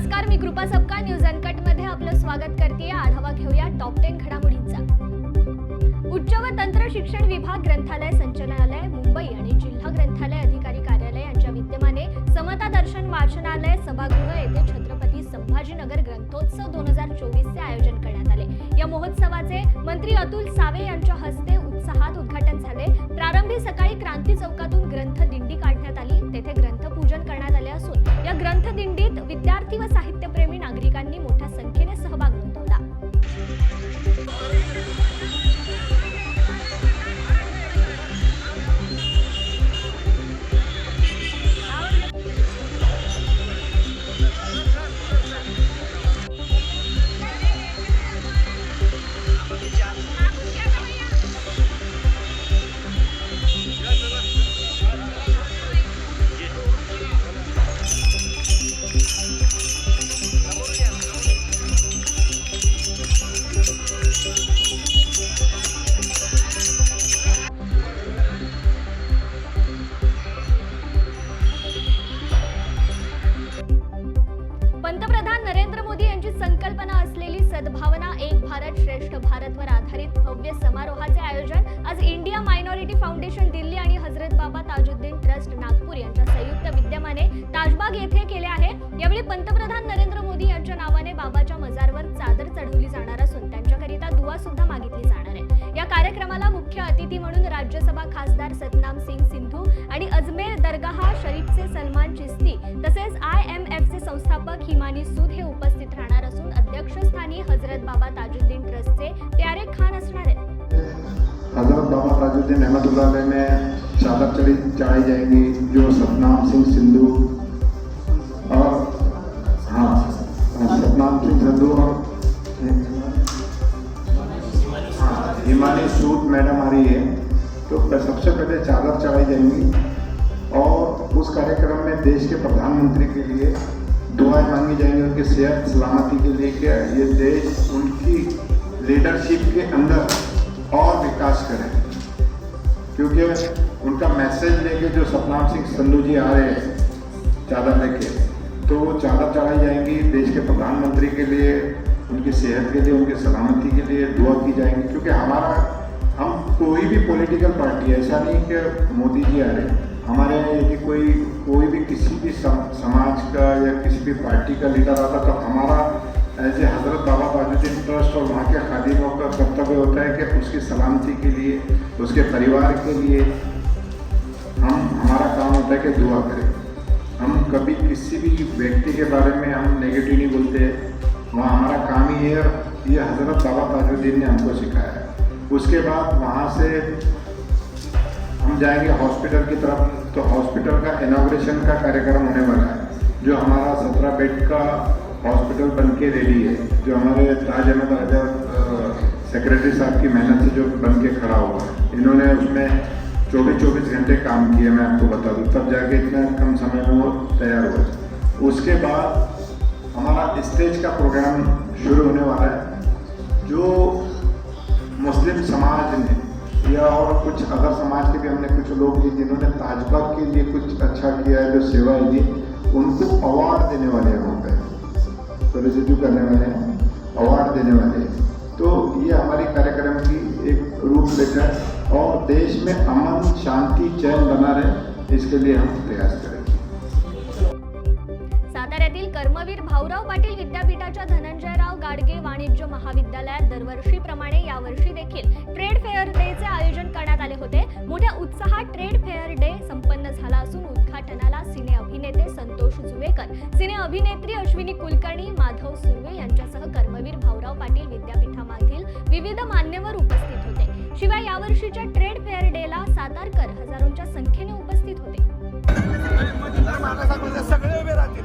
नमस्कार, मी कृपा सबका न्यूज अनकट मध्ये आपलं स्वागत करते। आढावा घेऊया टॉप 10 घडामोडींचा। उच्च व तंत्र शिक्षण विभाग ग्रंथालय संचालनालय मुंबई आणि जिल्हा ग्रंथालय अधिकारी कार्यालय यांच्या विद्यमाने समता दर्शन वाचनालय सभागृह येथे छत्रपती संभाजीनगर ग्रंथोत्सव 2024 चे आयोजन करण्यात आले। या महोत्सवाचे मंत्री अतुल सावे यांच्या हस्ते उत्साहात उद्घाटन झाले। प्रारंभी सकाळी क्रांती चौकातून ग्रंथ दिंडी काढण्यात आली, तेथे ग्रंथपूजन करण्यात आले असून या ग्रंथ दिंडीत विद्यार्थी व साहित्यप्रेमी नागरिकांनी मोठ्या संख्येने सहभाग नोंदवला। पंतप्रधान नरेंद्र मोदी यांची संकल्पना असलेली सद्भावना एक भारत श्रेष्ठ भारतवर आधारित भव्य समारोहाचे आयोजन आज इंडिया मायनॉरिटी फाउंडेशन दिल्ली आणि हजरत बाबा ताजुद्दीन ट्रस्ट नागपूर यांच्या संयुक्त विद्यमाने ताजबाग येथे केले आहे। यावेळी पंतप्रधान नरेंद्र मोदी यांच्या नावाने बाबाच्या मजारवर चादर चढवली जाणार असून त्यांच्याकरिता दुआ सुद्धा मागितली जाणार आहे। या कार्यक्रमाला मुख्य अतिथी म्हणून राज्यसभा खासदार सतनाम सिंग सिंधू आणि अजमेर दरगाह शरीफचे सलमान चिश्ती तसेच IMF चे संस्थापक हिमानी सूद हे उपस्थित राहणार असून अध्यक्षस्थानी हजरत बाबा ताजुद्दीन ट्रस्टचे प्यारे खान असणार आहेत। हजरत बाबा ताजुद्दीन रहमतुल्लाह अलैह में चादर चढ़ाई जाएंगी जो सतनाम सिंह सिंधु और सतनाम सिंह सिंधु और हिमानी सूद मैडम आ रही है, तो सबसे पहले चादर चढ़ाई जाएंगी और उस कार्यक्रम में देश के प्रधानमंत्री के लिए दुआएं मांगी जाएंगी, उनकी सेहत सलामती के लिए कि ये देश उनकी लीडरशिप के अंदर और विकास करे, क्योंकि उनका मैसेज लेके जो सतनाम सिंह संधू जी आ रहे हैं चादर लेके, तो वो चादर चढ़ाई जाएंगी देश के प्रधानमंत्री के लिए, उनकी सेहत के लिए, उनकी सलामती के लिए दुआ की जाएंगी। क्योंकि हम कोई भी पॉलिटिकल पार्टी, ऐसा नहीं कि मोदी जी आ रहे, हमारे यहाँ यदि कोई भी किसी भी समाज का या किसी भी पार्टी का लीडर आता तो हमारा एज ए हजरत बाबा ताजुद्दीन ट्रस्ट और वहाँ के खादिमों का कर्तव्य होता है कि उसकी सलामती के लिए, उसके परिवार के लिए हमारा काम होता है कि दुआ करें। हम कभी किसी भी व्यक्ति के बारे में हम नेगेटिव नहीं बोलते, वहाँ हमारा काम ही है, ये हजरत बाबा ताजुद्दीन ने हमको सिखाया है। उसके बाद वहाँ से हम जाएंगे हॉस्पिटल की तरफ, तो हॉस्पिटल का इनॉग्रेशन का कार्यक्रम होने वाला है, जो हमारा 17 बेड का हॉस्पिटल बन के रेडी है, जो हमारे ताज अहमद राजा सेक्रेटरी साहब की मेहनत से जो बन के खड़ा हुआ है। इन्होंने उसमें 24 घंटे काम किया, मैं आपको बता दूँ, तब जाके इतना कम समय में वो तैयार हुआ। उसके बाद हमारा स्टेज का प्रोग्राम शुरू होने वाला है, जो मुस्लिम समाज ने या और कुछ अदर समाज के भी हमने कुछ लोग भी जिन्होंने ताजबाग के लिए कुछ अच्छा किया है, जो सेवाएं दी, उनको अवार्ड देने वाले हैं, वहाँ पे तो रिसीव करने वाले हैं, अवार्ड देने वाले हैं। तो ये हमारी कार्यक्रम की एक रूपरेखा है और देश में अमन शांति चैन बना रहे, इसके लिए हम प्रयास करेंगे। साताऱ्यातील कर्मवीर भाऊराव पाटील विद्यापीठाच्या धनंजयराव गाडगे वाणिज्य महाविद्यालयात दरवर्षीप्रमाणे यावर्षी देखील ट्रेड फेअर डेचे आयोजन करण्यात आले होते। मोठ्या उत्साहात ट्रेड फेअर डे संपन्न झाला असून उद्घाटनाला सिने अभिनेते संतोष जुवेकर, सिने अभिनेत्री अश्विनी कुलकर्णी, माधव सुर्वे यांच्यासह कर्मवीर भाऊराव पाटील विद्यापीठामधील विविध मान्यवर उपस्थित होते। शिवाय यावर्षीच्या ट्रेड फेअर डेला सातारकर हजारोंच्या संख्येने उपस्थित होते। सगळे उभे राहतील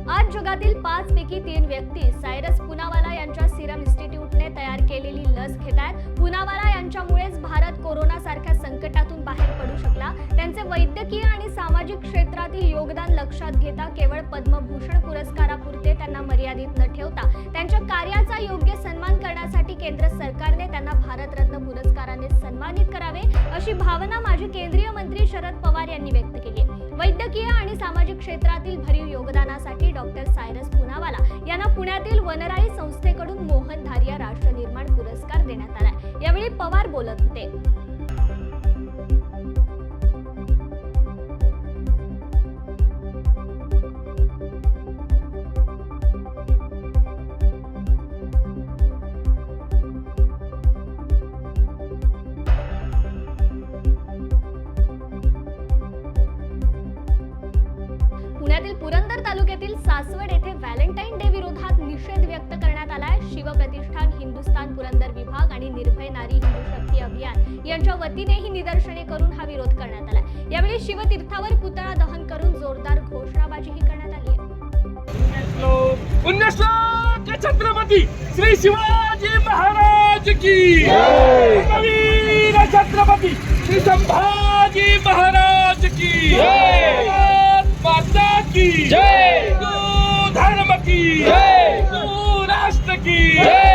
आज जगातील 5 पैकी 3 व्यक्ती सायरस पुनावाला यांच्या सिरम इन्स्टिट्यूटने तयार केलेली लस घेतात। पुनावाला यांच्यामुळेच भारत कोरोना सारख्या संकटातून बाहेर पडू शकला। त्यांचे वैद्यकीय आणि सामाजिक क्षेत्रातील योगदान लक्षात घेता केवळ पद्मभूषण पुरस्कारापुरते त्यांना मर्यादित न ठेवता त्यांच्या कार्याचा योग्य सन्मान करण्यासाठी केंद्र सरकारने त्यांना भारतरत्न पुरस्काराने सन्मानित करावे अशी भावना माजी केंद्रीय मंत्री शरद पवार यांनी व्यक्त केली आहे. वैद्यकीय आणि सामाजिक क्षेत्रातील भरीव योगदानासाठी डॉक्टर सायरस पुनावाला यांना पुण्यातील वनराई संस्थेकडून मोहन धारिया राष्ट्र निर्माण पुरस्कार देण्यात आला. यावेळी पवार बोलत होते. पुण्यातील पुरंदर तालुक्यातील सासवड येथे व्हॅलेंटाईन डे विरोधात निषेध व्यक्त करण्यात आलाय. शिवप्रतिष्ठान, हिंदुस्थान पुरंदर विभाग आणि निर्भय नारी हिंदू शक्ती अभियान यांच्या वतीने ही निदर्शने करून हा विरोध करण्यात आला. यावेळी शिवतीर्थावर पुतळा दहन करून जोरदार घोषणाबाजीही करण्यात आली आहे. 19 छत्रपती श्री शिवाजी महाराज की जय. वीर छत्रपती श्री संभाजी महाराज की जय. माता की जय. हिंदू धर्म की जय. हिंदू राष्ट्र की जय.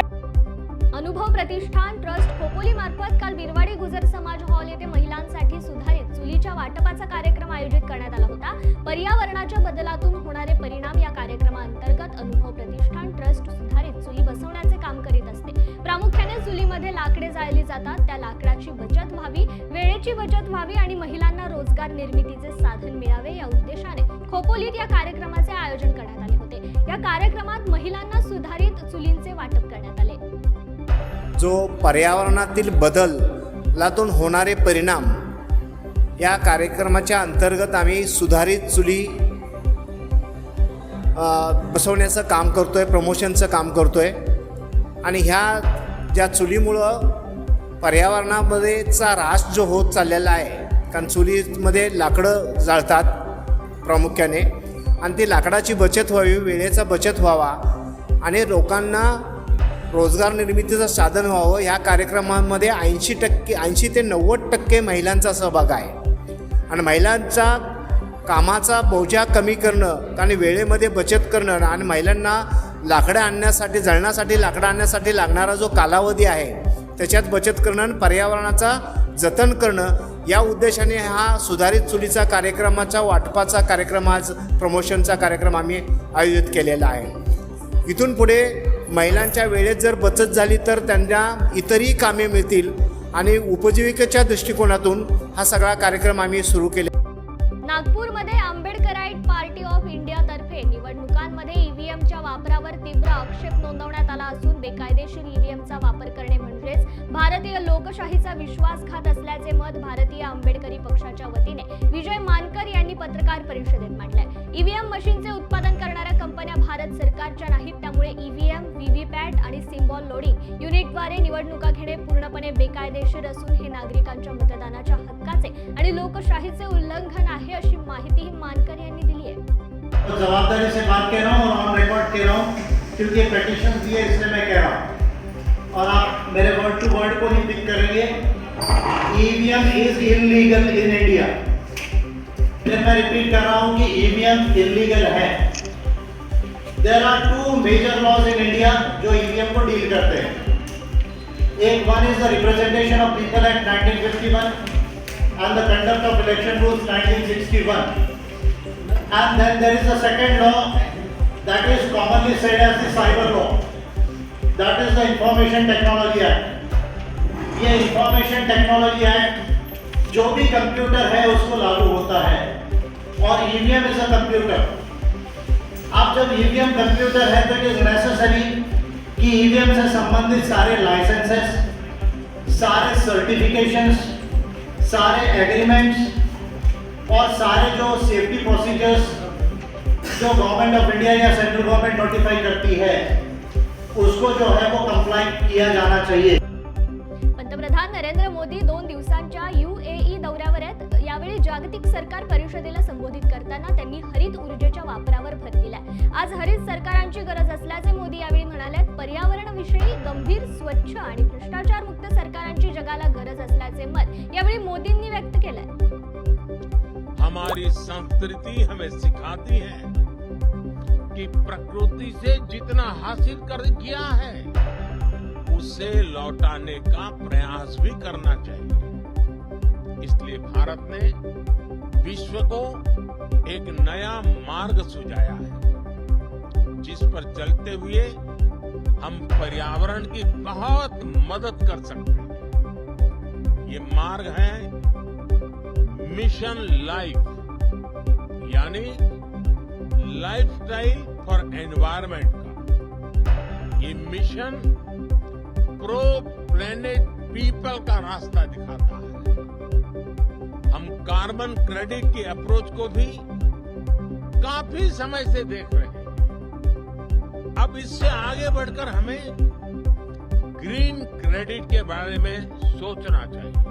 अनुभव प्रतिष्ठान ट्रस्ट खोपोली मार्फत काल बिरवाडी गुजर समाज हॉल येथे महिलांसाठी सुधारित चुलीच्या वाटपाचा कार्यक्रम आयोजित करण्यात आला होता. पर्यावरणाच्या बदलातून होणारे परिणाम या कार्यक्रमाअंतर्गत अनुभव प्रतिष्ठान ट्रस्ट सुधारित चुली बसवण्याचे काम करीत असते. प्रामुख्याने चुलीमध्ये लाकडे जाळली जातात, त्या लाकडाची बचत व्हावी, वेळेची बचत व्हावी आणि महिलांना रोजगार निर्मितीचे साधन मिळावे या उद्देशाने खोपोलीत या कार्यक्रमाचे आयोजन करण्यात आले होते. या कार्यक्रमात महिलांना सुधारित चुलींचे वाटप करण्यात आले. जो पर्यावरणातील बदलातून होणारे परिणाम या कार्यक्रमाच्या अंतर्गत आम्ही सुधारित चुली बसवण्याचं काम करतो आहे, प्रमोशनचं काम करतो आहे. आणि ह्या ज्या चुलीमुळं पर्यावरणामध्येचा ऱ्हास जो होत चाललेला आहे, कारण चुलीमध्ये लाकडं जाळतात प्रामुख्याने, आणि ती लाकडाची बचत व्हावी, वेळेचा बचत व्हावा आणि लोकांना रोजगार निर्मितीचं साधन व्हावं. ह्या कार्यक्रमामध्ये 80 ते 90% महिलांचा सहभाग आहे. आणि महिलांचा कामाचा बोजा कमी करणं आणि वेळेमध्ये बचत करणं आणि महिलांना लाकडं आणण्यासाठी, जळणासाठी लाकडं आणण्यासाठी लागणारा जो कालावधी आहे त्याच्यात बचत करणं आणि पर्यावरणाचा जतन करणं या उद्देशाने हा सुधारित चुलीचा कार्यक्रमाचा वाटपाचा कार्यक्रम, आज प्रमोशनचा कार्यक्रम आम्ही आयोजित केलेला आहे. इथून पुढे महिलांच्या वेळेत जर बचत झाली तर त्यांना इतरही कामे मिळतील आणि उपजीविकेच्या दृष्टिकोनातून हा सगळा कार्यक्रम आम्ही सुरू केला. नागपूरमध्ये आंबेडकराईट पार्टी ऑफ इंडिया तर्फे निवडणुकांमध्ये ईव्हीएमच्या वापरावर तीव्र आक्षेप नोंदवण्यात आला असून बेकायदेशीर ईव्हीएमचा वापर करणे म्हणजेच भारतीय लोकशाहीचा विश्वासघात असल्याचे मत भारतीय आंबेडकरी पक्षाच्या वतीने विजय मानकर यांनी पत्रकार परिषदेत मांडले. ईव्हीएम मशीनचे उत्पादन करणाऱ्या कंपन्या भारत सरकारच्या नाहीत, त्यामुळे ईव्हीएम, व्हीव्हीपॅट आणि सिम्बॉल लोडिंग युनिटद्वारे निवडणुका घेणे पूर्णपणे बेकायदेशीर असून हे नागरिकांच्या मतदानाच्या हक्काचे आणि लोकशाहीचे उल्लंघन आहे अशी माहितीही मानकर यांनी दिली आहे. तो जवाबदारी से बात कह रहा हूँ और ऑन रिकॉर्ड कह रहा हूँ क्योंकि पेटिशन दिए इसलिए मैं कह रहा हूँ और आप मेरे वर्ड टू वर्ड को ही पिक करेंगे. EVM is illegal in India. फिर मैं रिपीट कर रहा हूँ कि ईवीएम इलीगल है. There are 2 major laws in India जो ईवीएम को डील करते हैं. एक one is the representation of people act 1951 and the conduct of election rules 1961. And then there is the second law that is commonly said as the cyber law. That is the Information Technology Act. ये Information Technology Act जो भी computer है उसको लागू होता है और EVM is a computer. अब जब EVM कंप्यूटर है तो it is necessary कि EVM से संबंधित सारे लाइसेंसेस, सारे सर्टिफिकेशंस, सारे एग्रीमेंट्स और सारे जो सेफ्टी प्रोसीजर्स जो गवर्नमेंट ऑफ इंडिया या सेंट्रल गवर्नमेंट नोटिफाई करती है उसको जो है वो कंप्लाई किया जाना चाहिए. पंतप्रधान नरेंद्र मोदी 2 दिवसांच्या UAE दौऱ्यावर आहेत. यावेळी जागतिक सरकार परिषदेला संबोधित करताना त्यांनी हरित ऊर्जेच्या वापरावर भर दिला. आज हरित सरकारांची गरज असल्याचे मोदी यावेळी म्हणाले. पर्यावरणाविषयी गंभीर, स्वच्छ आणि भ्रष्टाचार मुक्त सरकारांची जगाला गरज असल्याचे मत यावेळी मोदींनी व्यक्त केले. हमारी संस्कृति हमें सिखाती है कि प्रकृति से जितना हासिल कर किया है उसे लौटाने का प्रयास भी करना चाहिए। इसलिए भारत ने विश्व को एक नया मार्ग सुझाया है, जिस पर चलते हुए हम पर्यावरण की बहुत मदद कर सकते हैं। ये मार्ग है मिशन लाइफ, यानी लाइफस्टाइल फॉर एनवायरनमेंट का। ये मिशन प्रो प्लेनेट पीपल का रास्ता दिखाता है। हम कार्बन क्रेडिट की अप्रोच को भी काफी समय से देख रहे हैं। अब इससे आगे बढ़कर हमें ग्रीन क्रेडिट के बारे में सोचना चाहिए।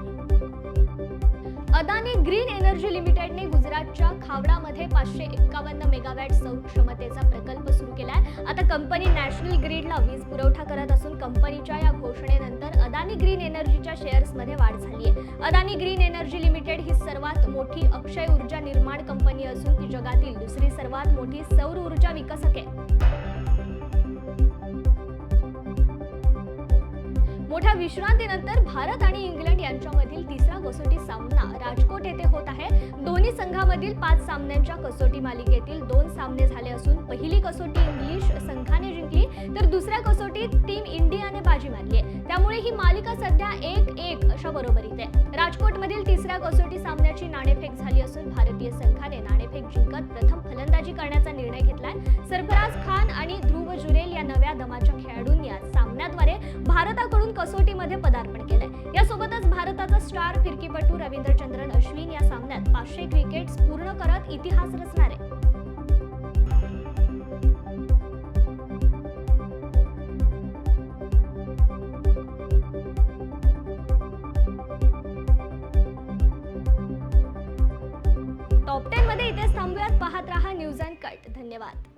अदानी ग्रीन एनर्जी लिमिटेडने गुजरातच्या खावडामध्ये 551 मेगावॅट सौर क्षमतेचा प्रकल्प सुरू केलाय। आता कंपनी नॅशनल ग्रीडला वीज पुरवठा करत असून कंपनीच्या या घोषणेनंतर अदानी ग्रीन एनर्जीच्या शेअर्समध्ये वाढ झाली आहे। अदानी ग्रीन एनर्जी लिमिटेड ही सर्वात मोठी अक्षय ऊर्जा निर्माण कंपनी असून ती जगातील दुसरी सर्वात मोठी सौर ऊर्जा विकसक आहे। मोठ्या विश्रांतीनंतर भारत आणि इंग्लंड यांच्यामधील तिसरा कसोटी सामना राजकोट येथे होत आहे। दोन्ही संघांमधील 5 सामन्यांच्या कसोटी मालिकेतील 2 सामने झाले असून पहिली कसोटी इंग्लिश संघाने जिंकली तर दुसऱ्या कसोटीत टीम इंडियाने बाजी मारली आहे। त्यामुळे ही मालिका सध्या 1-1 अशा बरोबरीत आहे। राजकोटमधील तिसऱ्या कसोटी सामन्याची नाणेफेक झाली असून भारतीय संघाने नाणेफेक जिंकत प्रथम फलंदाजी करण्याचा निर्णय घेतलाय। सरफराज खान आणि ध्रुव जुरेल या नव्या दमाच्या खेळाडूंनी या सामन्याद्वारे भारताकडून कसोटीमध्ये पदार्पण केलंय। यासोबतच भारताचा स्टार फिरकीपटू रवींद्रचंद्रन अश्विन या सामन्यात 500 विकेट्स पूर्ण करत इतिहास रचणार आहे। टॉप 10 मध्ये इथेच थांबूयात। पाहत रहा न्यूज अँड कट। धन्यवाद।